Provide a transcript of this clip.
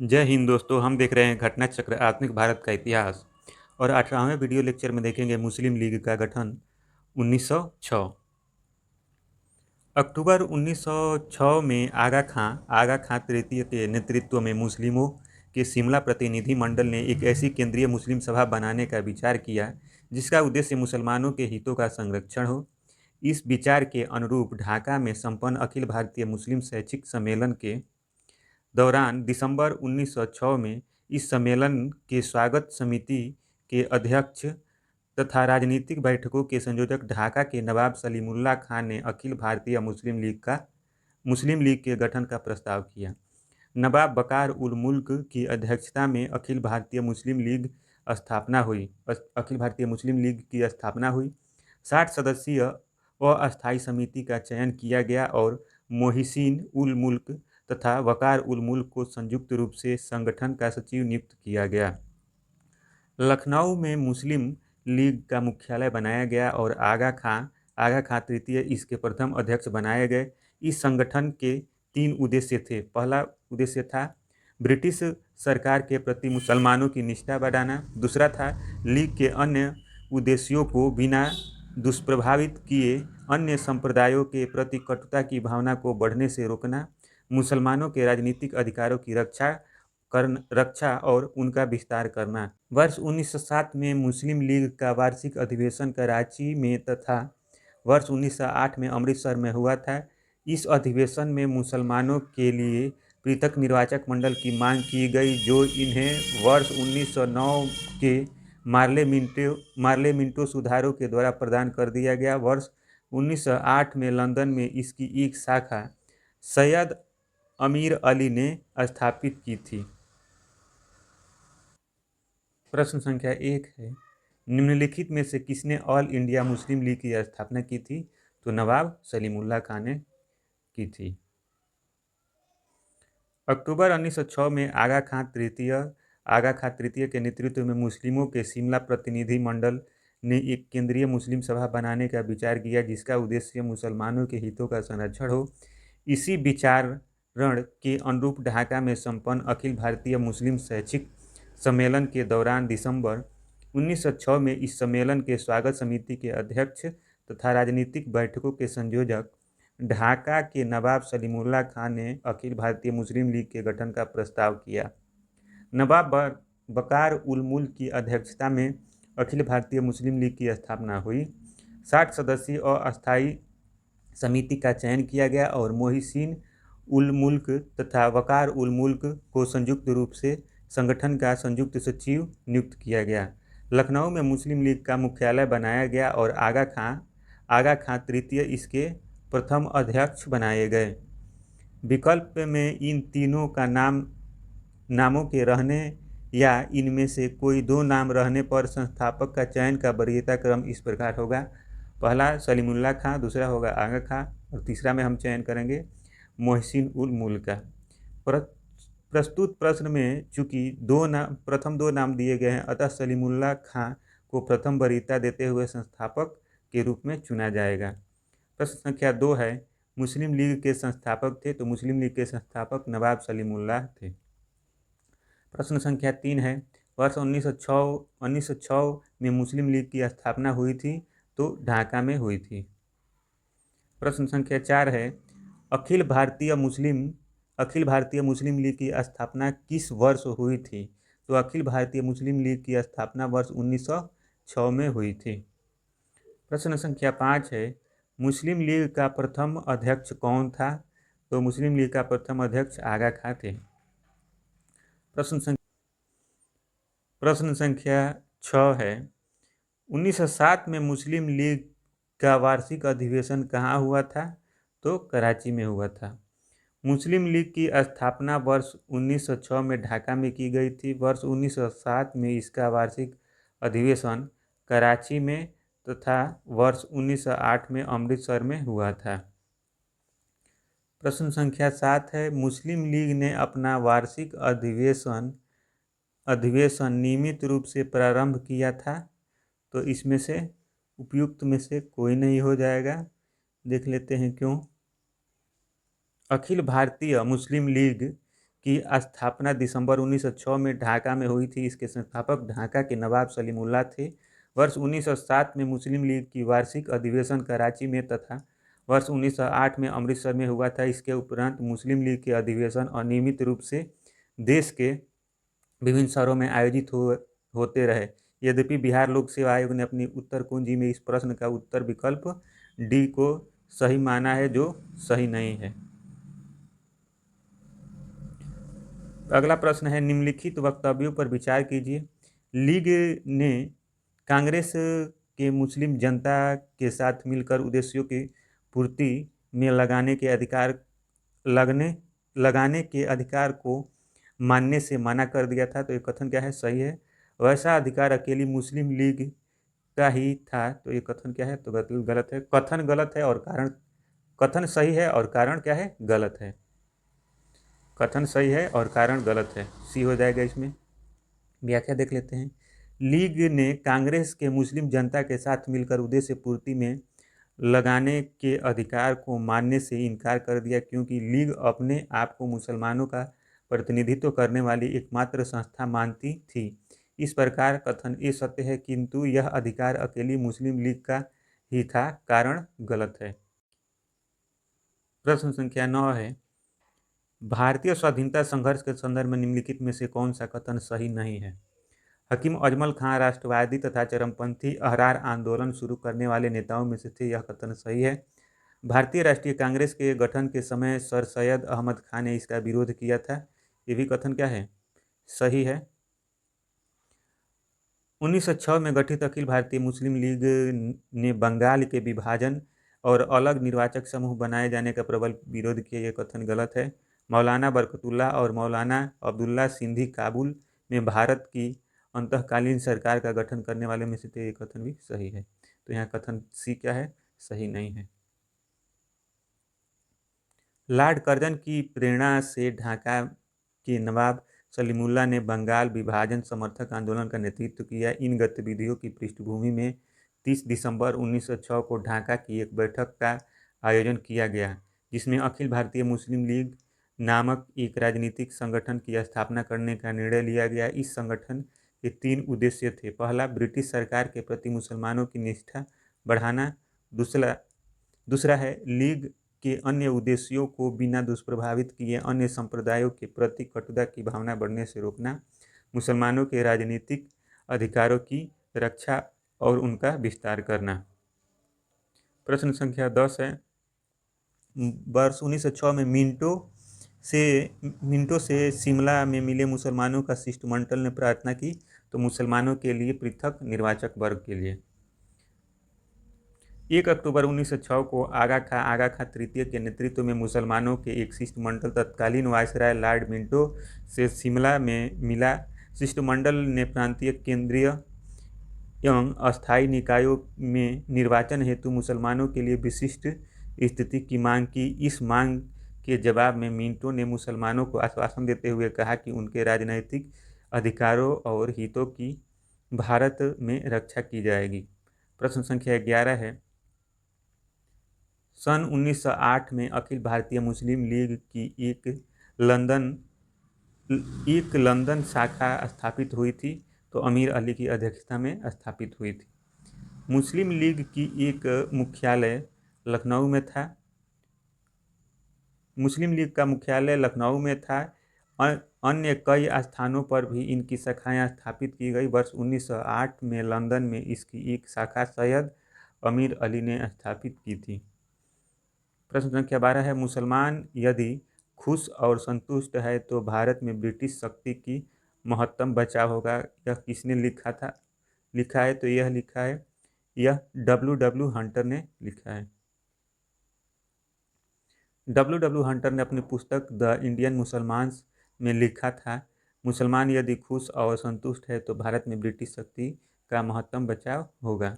जय हिंद दोस्तों। हम देख रहे हैं घटना चक्र आधुनिक भारत का इतिहास और 18वें वीडियो लेक्चर में देखेंगे मुस्लिम लीग का गठन 1906। अक्टूबर 1906 में आगा खां तृतीय के नेतृत्व में मुस्लिमों के शिमला प्रतिनिधि मंडल ने एक ऐसी केंद्रीय मुस्लिम सभा बनाने का विचार किया जिसका उद्देश्य मुसलमानों के हितों का संरक्षण हो। इस विचार के अनुरूप ढाका में संपन्न अखिल भारतीय मुस्लिम शैक्षिक सम्मेलन के दौरान दिसंबर 1906 में इस सम्मेलन के स्वागत समिति के अध्यक्ष तथा राजनीतिक बैठकों के संयोजक ढाका के नवाब सलीमुल्लाह खान ने अखिल भारतीय मुस्लिम लीग के गठन का प्रस्ताव किया। नवाब बकार उल मुल्क की अध्यक्षता में अखिल भारतीय मुस्लिम लीग की स्थापना हुई। 60 सदस्यीय अस्थायी समिति का चयन किया गया और मोहिसीन उल मुल्क तथा वकार उल मुल्क को संयुक्त रूप से संगठन का सचिव नियुक्त किया गया। लखनऊ में मुस्लिम लीग का मुख्यालय बनाया गया और आगा खां तृतीय इसके प्रथम अध्यक्ष बनाए गए। इस संगठन के 3 उद्देश्य थे। पहला उद्देश्य था ब्रिटिश सरकार के प्रति मुसलमानों की निष्ठा बढ़ाना। दूसरा था लीग के अन्य उद्देश्यों को बिना दुष्प्रभावित किए अन्य संप्रदायों के प्रति कटुता की भावना को बढ़ने से रोकना। मुसलमानों के राजनीतिक अधिकारों की रक्षा और उनका विस्तार करना। वर्ष 1907 में मुस्लिम लीग का वार्षिक अधिवेशन कराची में तथा वर्ष 1908 में अमृतसर में हुआ था। इस अधिवेशन में मुसलमानों के लिए पृथक निर्वाचक मंडल की मांग की गई जो इन्हें वर्ष 1909 के मार्ले मिंटो सुधारों के द्वारा प्रदान कर दिया गया। वर्ष 1908 में लंदन में इसकी एक शाखा सैयद अमीर अली ने स्थापित की थी। प्रश्न संख्या 1 है, निम्नलिखित में से किसने ऑल इंडिया मुस्लिम लीग की स्थापना की थी? तो नवाब सलीमुल्लाह खान ने की थी। अक्टूबर 1906 में आगा खां तृतीय के नेतृत्व में मुस्लिमों के शिमला प्रतिनिधि मंडल ने एक केंद्रीय मुस्लिम सभा बनाने का विचार किया जिसका उद्देश्य मुसलमानों के हितों का संरक्षण हो। इसी विचारण के अनुरूप ढाका में संपन्न अखिल भारतीय मुस्लिम शैक्षिक सम्मेलन के दौरान दिसंबर 1906 में इस सम्मेलन के स्वागत समिति के अध्यक्ष तथा राजनीतिक बैठकों के संयोजक ढाका के नवाब सलीमुल्लाह खान ने अखिल भारतीय मुस्लिम लीग के गठन का प्रस्ताव किया। नवाब बकार उल मुल्क की अध्यक्षता में अखिल भारतीय मुस्लिम लीग की स्थापना हुई। 60 सदस्यीय अस्थायी समिति का चयन किया गया और मोहिसीन उल मुल्क तथा वकार उल मुल्क को संयुक्त रूप से संगठन का संयुक्त सचिव नियुक्त किया गया। लखनऊ में मुस्लिम लीग का मुख्यालय बनाया गया और आगा खां तृतीय इसके प्रथम अध्यक्ष बनाए गए। विकल्प में इन तीनों का नामों के रहने या इनमें से कोई 2 नाम रहने पर संस्थापक का चयन का वरीयता क्रम इस प्रकार होगा। पहला सलीमुल्लाह खां, दूसरा होगा आगा खां और तीसरा में हम चयन करेंगे मोहसिन उल मुल्क का। प्रस्तुत प्रश्न में चूंकि प्रथम 2 नाम दिए गए हैं अतः सलीमुल्लाह खां को प्रथम वरीयता देते हुए संस्थापक के रूप में चुना जाएगा। प्रश्न संख्या 2 है, मुस्लिम लीग के संस्थापक थे? तो मुस्लिम लीग के संस्थापक नवाब सलीमुल्लाह थे। प्रश्न संख्या 3 है, वर्ष 1906 में मुस्लिम लीग की स्थापना हुई थी? तो ढाका में हुई थी। प्रश्न संख्या 4 है, अखिल भारतीय मुस्लिम लीग की स्थापना किस वर्ष हुई थी? तो अखिल भारतीय मुस्लिम लीग की स्थापना वर्ष 1906 में हुई थी। प्रश्न संख्या 5 है, मुस्लिम लीग का प्रथम अध्यक्ष कौन था? तो मुस्लिम लीग का प्रथम अध्यक्ष आगा खां थे। प्रश्न संख्या 6 है, 1907 में मुस्लिम लीग का वार्षिक अधिवेशन कहाँ हुआ था? तो कराची में हुआ था। मुस्लिम लीग की स्थापना वर्ष 1906 में ढाका में की गई थी। वर्ष 1907 में इसका वार्षिक अधिवेशन कराची में तथा वर्ष 1908 में अमृतसर में हुआ था। प्रश्न संख्या 7 है, मुस्लिम लीग ने अपना वार्षिक अधिवेशन नियमित रूप से प्रारंभ किया था? तो इसमें से उपयुक्त में से कोई नहीं हो जाएगा। देख लेते हैं क्यों। अखिल भारतीय मुस्लिम लीग की स्थापना दिसंबर 1906 में ढाका में हुई थी। इसके संस्थापक ढाका के नवाब सलीमुल्लाह थे। वर्ष 1907 में मुस्लिम लीग की वार्षिक अधिवेशन कराची में तथा वर्ष 1908 में अमृतसर में हुआ था। इसके उपरांत मुस्लिम लीग के अधिवेशन अनियमित रूप से देश के विभिन्न शहरों में आयोजित होते रहे। यद्यपि बिहार लोक सेवा आयोग ने अपनी उत्तर कुंजी में इस प्रश्न का उत्तर विकल्प डी को सही माना है, जो सही नहीं है। अगला प्रश्न है, निम्नलिखित वक्तव्यों पर विचार कीजिए। लीग ने कांग्रेस के मुस्लिम जनता के साथ मिलकर उद्देश्यों की पूर्ति में लगाने के अधिकार को मानने से मना कर दिया था। तो ये कथन क्या है? सही है। वैसा अधिकार अकेली मुस्लिम लीग का ही था। तो ये कथन क्या है? तो गलत है। कथन गलत है और कारण, कथन सही है और कारण क्या है? गलत है। कथन सही है और कारण गलत है, सी हो जाएगा। इसमें व्याख्या देख लेते हैं। लीग ने कांग्रेस के मुस्लिम जनता के साथ मिलकर उद्देश्य पूर्ति में लगाने के अधिकार को मानने से इनकार कर दिया, क्योंकि लीग अपने आप को मुसलमानों का प्रतिनिधित्व करने वाली एकमात्र संस्था मानती थी। इस प्रकार कथन ये सत्य है, किंतु यह अधिकार अकेली मुस्लिम लीग का ही था। कारण गलत है। प्रश्न संख्या 9 है, भारतीय स्वाधीनता संघर्ष के संदर्भ में निम्नलिखित में से कौन सा कथन सही नहीं है? हकीम अजमल खां राष्ट्रवादी तथा चरमपंथी अहरार आंदोलन शुरू करने वाले नेताओं में से थे। यह कथन सही है। भारतीय राष्ट्रीय कांग्रेस के गठन के समय सर सैयद अहमद खान ने इसका विरोध किया था। ये भी कथन क्या है? सही है। 1906 में गठित अखिल भारतीय मुस्लिम लीग ने बंगाल के विभाजन और अलग निर्वाचक समूह बनाए जाने का प्रबल विरोध किया। यह कथन गलत है। मौलाना बरकतुल्लाह और मौलाना अब्दुल्ला सिंधी काबुल में भारत की अंतःकालीन सरकार का गठन करने वाले में से थे। ये कथन भी सही है। तो यहाँ कथन सी क्या है? सही नहीं है। लॉर्ड कर्जन की प्रेरणा से ढाका के नवाब सलीमुल्लाह ने बंगाल विभाजन समर्थक आंदोलन का नेतृत्व किया। इन गतिविधियों की पृष्ठभूमि में 30 दिसंबर 1906 को ढाका की एक बैठक का आयोजन किया गया, जिसमें अखिल भारतीय मुस्लिम लीग नामक एक राजनीतिक संगठन की स्थापना करने का निर्णय लिया गया। इस संगठन के 3 उद्देश्य थे। पहला, ब्रिटिश सरकार के प्रति मुसलमानों की निष्ठा बढ़ाना। दूसरा है, लीग के अन्य उद्देश्यों को बिना दुष्प्रभावित किए अन्य संप्रदायों के प्रति कटुता की भावना बढ़ने से रोकना। मुसलमानों के राजनीतिक अधिकारों की रक्षा और उनका विस्तार करना। प्रश्न संख्या 10 है, वर्ष 1906 में मिंटो से शिमला में मिले मुसलमानों का शिष्टमंडल ने प्रार्थना की। तो मुसलमानों के लिए पृथक निर्वाचक वर्ग के लिए। 1 अक्टूबर 1906 को आगा खां तृतीय के नेतृत्व में मुसलमानों के एक शिष्टमंडल तत्कालीन वायसराय लॉर्ड मिंटो से शिमला में मिला। शिष्टमंडल ने प्रांतीय, केंद्रीय एवं अस्थायी निकायों में निर्वाचन हेतु मुसलमानों के लिए विशिष्ट स्थिति की मांग की। इस मांग के जवाब में मिंटो ने मुसलमानों को आश्वासन देते हुए कहा कि उनके राजनैतिक अधिकारों और हितों की भारत में रक्षा की जाएगी। प्रश्न संख्या 11 है, सन 1908 में अखिल भारतीय मुस्लिम लीग की एक लंदन शाखा स्थापित हुई थी। तो अमीर अली की अध्यक्षता में स्थापित हुई थी। मुस्लिम लीग की एक मुख्यालय लखनऊ में था। मुस्लिम लीग का मुख्यालय लखनऊ में था। अन्य कई स्थानों पर भी इनकी शाखाएं स्थापित की गई। वर्ष 1908 में लंदन में इसकी एक शाखा सैयद अमीर अली ने स्थापित की थी। प्रश्न संख्या 12 है, मुसलमान यदि खुश और संतुष्ट है तो भारत में ब्रिटिश शक्ति की महत्तम बचाव होगा। यह किसने लिखा है? तो यह लिखा है, यह W. हंटर ने लिखा है। W. हंटर ने अपनी पुस्तक द इंडियन मुसलमान्स में लिखा था, मुसलमान यदि खुश और संतुष्ट है तो भारत में ब्रिटिश शक्ति का महत्तम बचाव होगा।